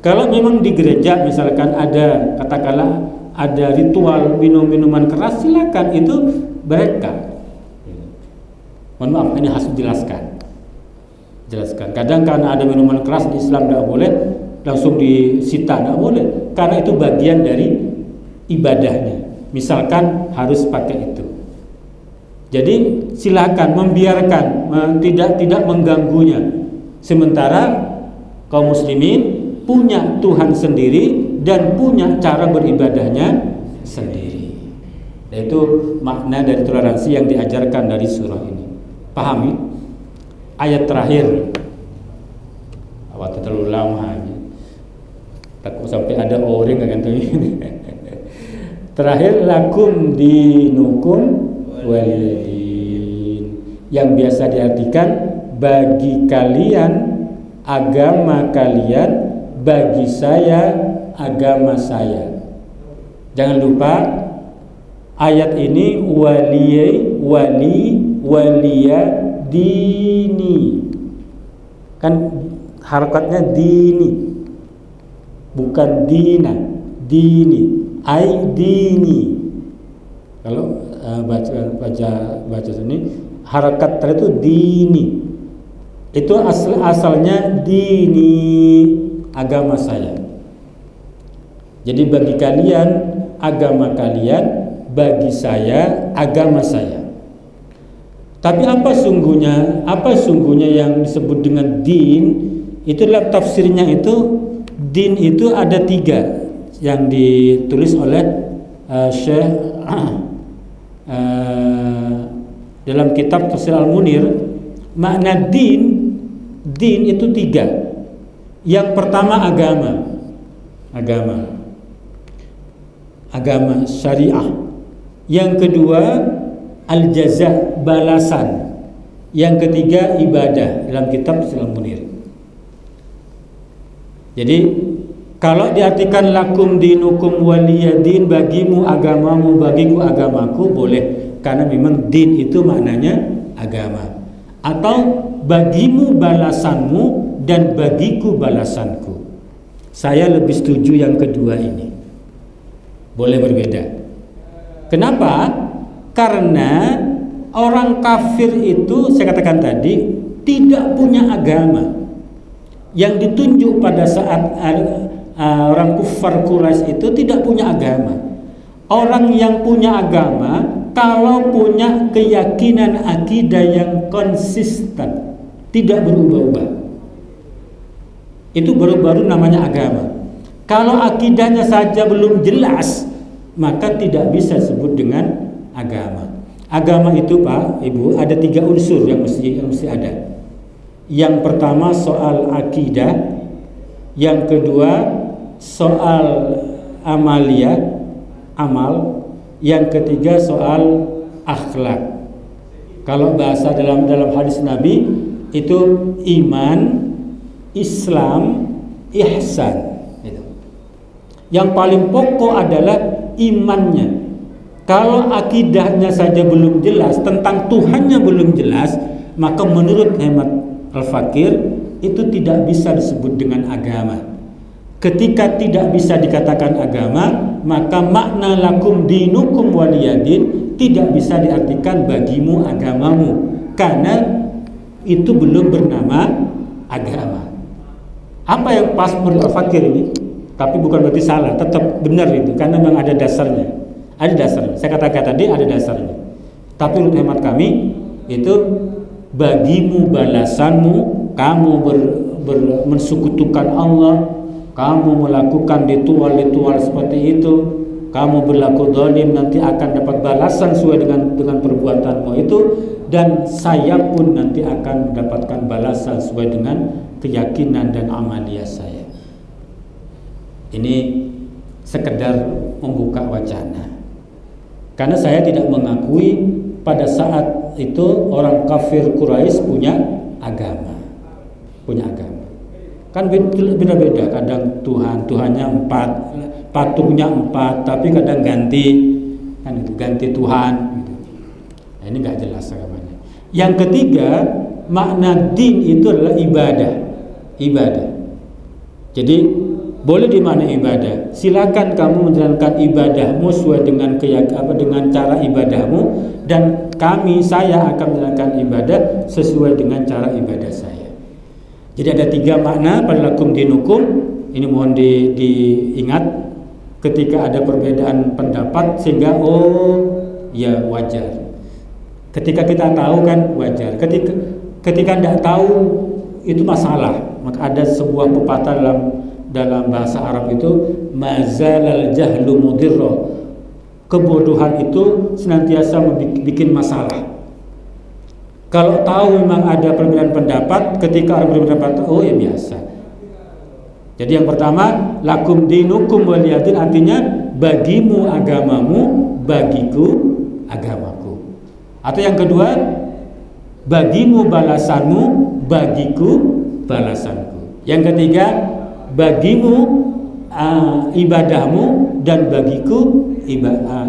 Kalau memang di gereja misalkan ada katakanlah ada ritual minum-minuman keras, silakan, itu mereka. Mohon maaf, ini harus dijelaskan. Kadang karena ada minuman keras di Islam tidak boleh langsung disita, tidak boleh, karena itu bagian dari ibadahnya. Misalkan harus pakai itu. Jadi silakan membiarkan, tidak mengganggunya. Sementara kaum muslimin punya Tuhan sendiri dan punya cara beribadahnya sendiri. Itu makna dari toleransi yang diajarkan dari surah ini. Pahami? Ayat terakhir. Waktu terlalu lama. Takut sampai ada orang yang terakhir, lakum dinukum waliyadin, yang biasa diartikan bagi kalian agama kalian, bagi saya agama saya. Jangan lupa ayat ini waliya dini. Kan harakatnya dini, bukan dina, dini, dini. Kalau baca ini harakat tadi itu dini. Itu asalnya dini, agama saya. Jadi bagi kalian agama kalian, bagi saya agama saya. Tapi apa sungguhnya yang disebut dengan din? Itu dalam tafsirnya itu, din itu ada 3 yang ditulis oleh Syekh dalam kitab Tafsir Al-Munir. Makna din itu 3. Yang pertama agama syariah. Yang kedua al-jaza, balasan. Yang ketiga ibadah, dalam kitab Tafsir Al-Munir. Jadi kalau diartikan lakum dinukum waliyadin, bagimu agamamu, bagiku agamaku, boleh, karena memang din itu maknanya agama. Atau bagimu balasanmu dan bagiku balasanku. Saya lebih setuju yang kedua ini. Boleh berbeda. Kenapa? Karena orang kafir itu, saya katakan tadi, tidak punya agama. Yang ditunjuk pada saat orang kufar Quraisy itu tidak punya agama. Orang yang punya agama kalau punya keyakinan akidah yang konsisten, tidak berubah-ubah, itu baru namanya agama. Kalau akidahnya saja belum jelas, maka tidak bisa disebut dengan agama. Agama itu Pak, Ibu, ada 3 unsur yang mesti ada. Yang pertama soal akidah, yang kedua soal amaliyah, amal, yang ketiga soal akhlak. Kalau bahasa dalam hadis Nabi itu iman, Islam, ihsan. Yang paling pokok adalah imannya. Kalau akidahnya saja belum jelas, tentang Tuhannya belum jelas, maka menurut hemat Al-Fakir itu tidak bisa disebut dengan agama. Ketika tidak bisa dikatakan agama, maka makna lakum dinukum waliyadin tidak bisa diartikan bagimu agamamu, karena itu belum bernama agama. Apa yang pas menurut Al-Fakir ini? Tapi bukan berarti salah, tetap benar itu, karena memang ada dasarnya. Ada dasarnya. Saya katakan tadi ada dasarnya. Tapi menurut hemat kami itu bagimu balasanmu, kamu mensekutukan Allah, kamu melakukan ritual seperti itu, kamu berlaku zalim, nanti akan dapat balasan sesuai dengan perbuatanmu itu, dan saya pun nanti akan mendapatkan balasan sesuai dengan keyakinan dan amaliyah saya. Ini sekedar membuka wacana. Karena saya tidak mengakui pada saat itu orang kafir Quraisy punya agama. Kan beda-beda, kadang Tuhannya 4, patungnya 4, tapi kadang ganti Tuhan gitu. Nah, ini nggak jelas agamanya. Yang ketiga, makna din itu adalah ibadah. Jadi boleh dimaknai ibadah. Silakan kamu menjalankan ibadahmu sesuai dengan dengan cara ibadahmu, dan saya akan menjalankan ibadah sesuai dengan cara ibadah saya. Jadi ada 3 makna pada lakum dinukum. Ini mohon diingat ketika ada perbedaan pendapat, sehingga ya wajar. Ketika kita tahu kan wajar. Ketika tidak tahu itu masalah. Maka ada sebuah pepatah dalam bahasa Arab itu, mazalal jahlu mudirra. Kebodohan itu senantiasa bikin masalah. Kalau tahu memang ada perbedaan pendapat, ketika orang berbeda pendapat, ya biasa. Jadi yang pertama, lakum dinukum waliyadin, artinya bagimu agamamu, bagiku agamaku. Atau yang kedua, bagimu balasanmu, bagiku balasanku. Yang ketiga, bagimu ibadahmu dan bagiku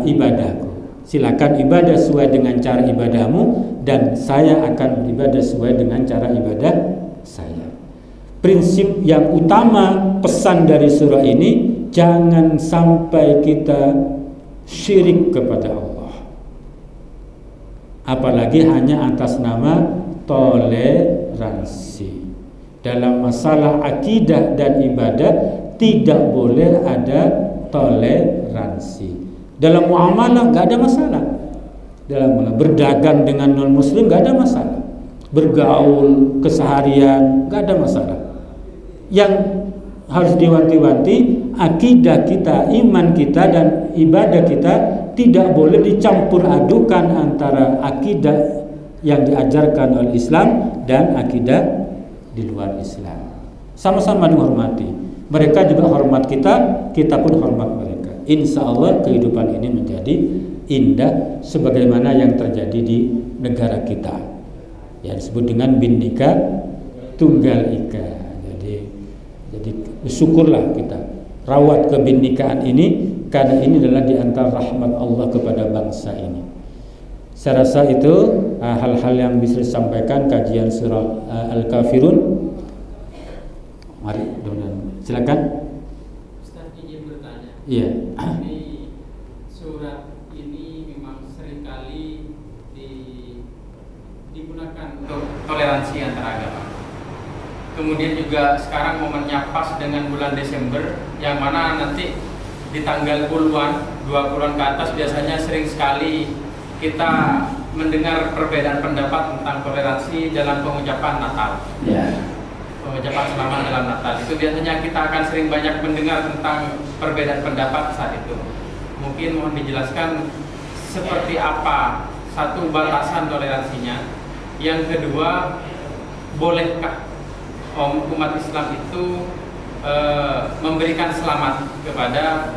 ibadahku. Silakan ibadah sesuai dengan cara ibadahmu, dan saya akan beribadah sesuai dengan cara ibadah saya. Prinsip yang utama pesan dari surah ini, jangan sampai kita syirik kepada Allah, apalagi hanya atas nama toleransi. Dalam masalah akidah dan ibadah tidak boleh ada toleransi. Dalam muamalah nggak ada masalah. Dalam berdagang dengan non muslim nggak ada masalah. Bergaul keseharian nggak ada masalah. Yang harus diwanti-wanti, akidah kita, iman kita, dan ibadah kita tidak boleh dicampur adukan antara akidah yang diajarkan oleh Islam dan akidah di luar Islam. Sama-sama dihormati. Mereka juga hormat kita, kita pun hormat mereka. Insya Allah kehidupan ini menjadi indah sebagaimana yang terjadi di negara kita, yang disebut dengan Bhinneka Tunggal Ika. Jadi bersyukurlah kita rawat kebinnikaan ini, karena ini adalah di antara rahmat Allah kepada bangsa ini. Saya rasa itu hal-hal yang bisa disampaikan kajian surah Al-Kafirun. Mari, silakan. Iya. Ini surat ini memang seringkali digunakan untuk toleransi antar agama. Kemudian juga sekarang momennya pas dengan bulan Desember, yang mana nanti di tanggal puluhan, 20-an ke atas biasanya sering sekali kita mendengar perbedaan pendapat tentang toleransi dalam pengucapan Natal. Pengucapan selamat dalam Natal itu biasanya kita akan sering banyak mendengar tentang perbedaan pendapat saat itu. Mungkin mohon dijelaskan seperti apa, satu, batasan toleransinya, yang kedua, bolehkah umat Islam itu memberikan selamat kepada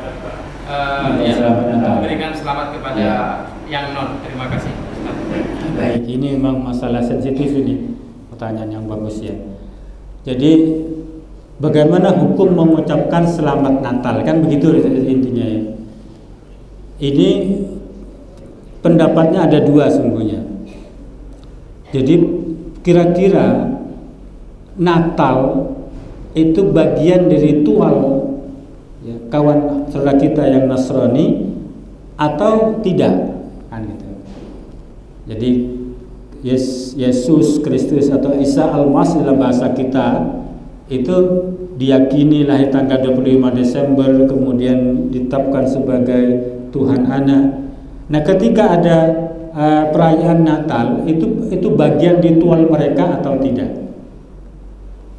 memberikan selamat kepada yang non. Terima kasih. Baik, ini memang masalah sensitif ini, pertanyaan yang bagus ya. Jadi bagaimana hukum mengucapkan selamat Natal, kan begitu intinya ya. Ini pendapatnya ada dua sungguhnya. Jadi kira-kira Natal itu bagian dari ritual ya, kawan saudara kita yang Nasrani atau tidak, kan gitu. Jadi Yesus Kristus atau Isa Al-Masih dalam bahasa kita itu diyakini lahir tanggal 25 Desember, kemudian ditetapkan sebagai Tuhan Anak. Nah, ketika ada perayaan Natal, itu bagian ritual mereka atau tidak?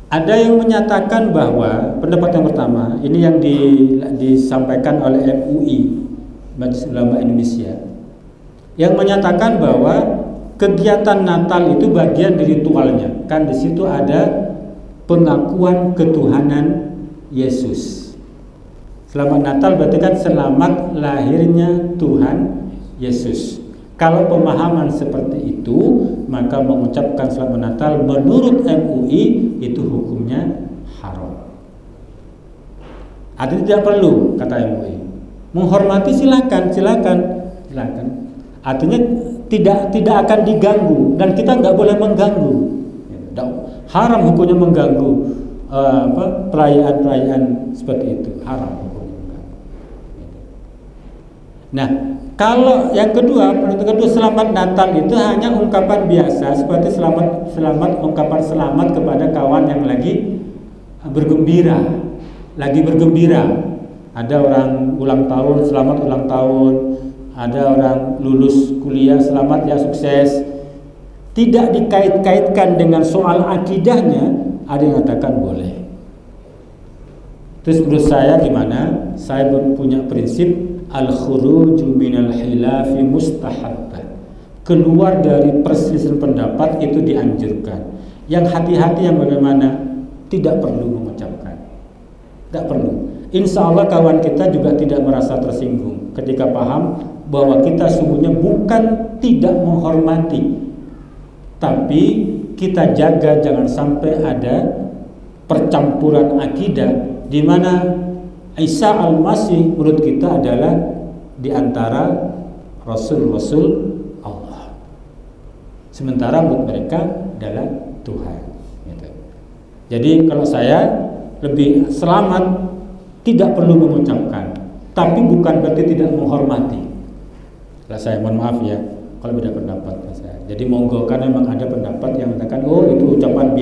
Ada yang menyatakan bahwa pendapat yang pertama, ini yang disampaikan oleh MUI, Majelis Ulama Indonesia, yang menyatakan bahwa kegiatan Natal itu bagian dari ritualnya. Kan di situ ada pengakuan ketuhanan Yesus. Selamat Natal berarti kan selamat lahirnya Tuhan Yesus. Kalau pemahaman seperti itu, maka mengucapkan selamat Natal menurut MUI itu hukumnya haram. Artinya tidak perlu, kata MUI. Menghormati silakan. Artinya tidak akan diganggu, dan kita nggak boleh mengganggu. Haram hukumnya mengganggu perayaan seperti itu, haram hukumnya. Nah, kalau yang kedua, selamat Natal itu hanya ungkapan biasa, seperti ungkapan selamat kepada kawan yang lagi bergembira. Ada orang ulang tahun, selamat ulang tahun. Ada orang lulus kuliah, selamat ya sukses. Tidak dikait-kaitkan dengan soal akidahnya, ada yang katakan boleh. Terus menurut saya gimana? Saya punya prinsip al-khuruju minal khilafi mustahabbah. Keluar dari perselisihan pendapat itu dianjurkan. Yang hati-hati yang bagaimana? Tidak perlu mengucapkan. Tidak perlu. Insya Allah kawan kita juga tidak merasa tersinggung ketika paham bahwa kita sungguhnya bukan tidak menghormati, tapi kita jaga jangan sampai ada percampuran akidah, di mana Isa Al-Masih menurut kita adalah di antara rasul-rasul Allah. Sementara menurut mereka adalah Tuhan. Gitu. Jadi kalau saya lebih selamat tidak perlu mengucapkan, tapi bukan berarti tidak menghormati. Kalau saya mohon maaf ya, kalau beda pendapat saya. Jadi monggo, kan memang ada pendapat yang mengatakan oh itu ucapan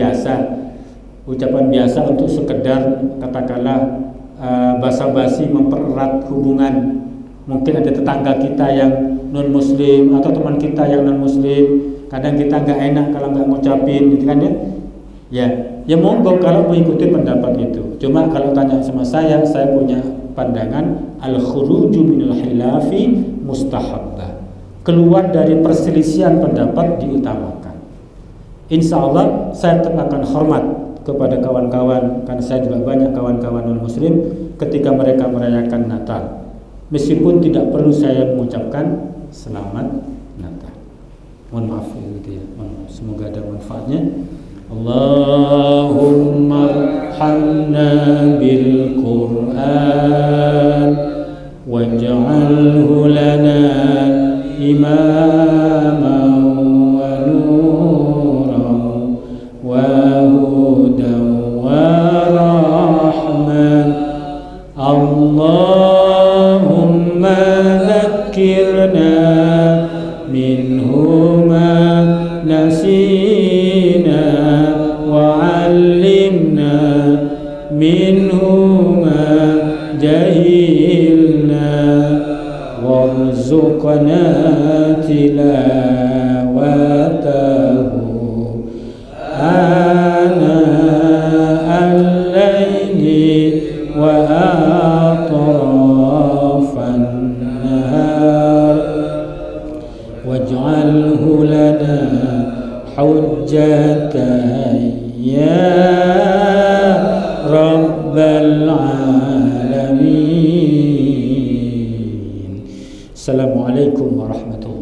biasa untuk sekedar katakanlah basa-basi mempererat hubungan. Mungkin ada tetangga kita yang non muslim atau teman kita yang non muslim, kadang kita nggak enak kalau nggak ngucapin, gitu kan ya. Ya monggo kalau mengikuti pendapat itu. Cuma kalau tanya sama saya punya pandangan al-khuruju minal khilafi mustahabbah. Keluar dari perselisihan pendapat diutamakan. Insya Allah saya tetap akan hormat kepada kawan-kawan, karena saya juga banyak kawan-kawan non muslim ketika mereka merayakan Natal. Meskipun tidak perlu saya mengucapkan selamat Natal. Mohon maaf gitu ya. Semoga ada manfaatnya. Allahumma arhamna bil Qur'an waj'alhu lana imaman wa nuran wa hudan wa rahman. Allahumma dhakkirna minhu ma nasina wa 'allimna minhu ma jahilna warzuqna tilawatahu ana al-layli wa atrafan nahar waj'alhu lana hujjatan ya rabbal alamin. Assalamualaikum warahmatullahi wabarakatuh.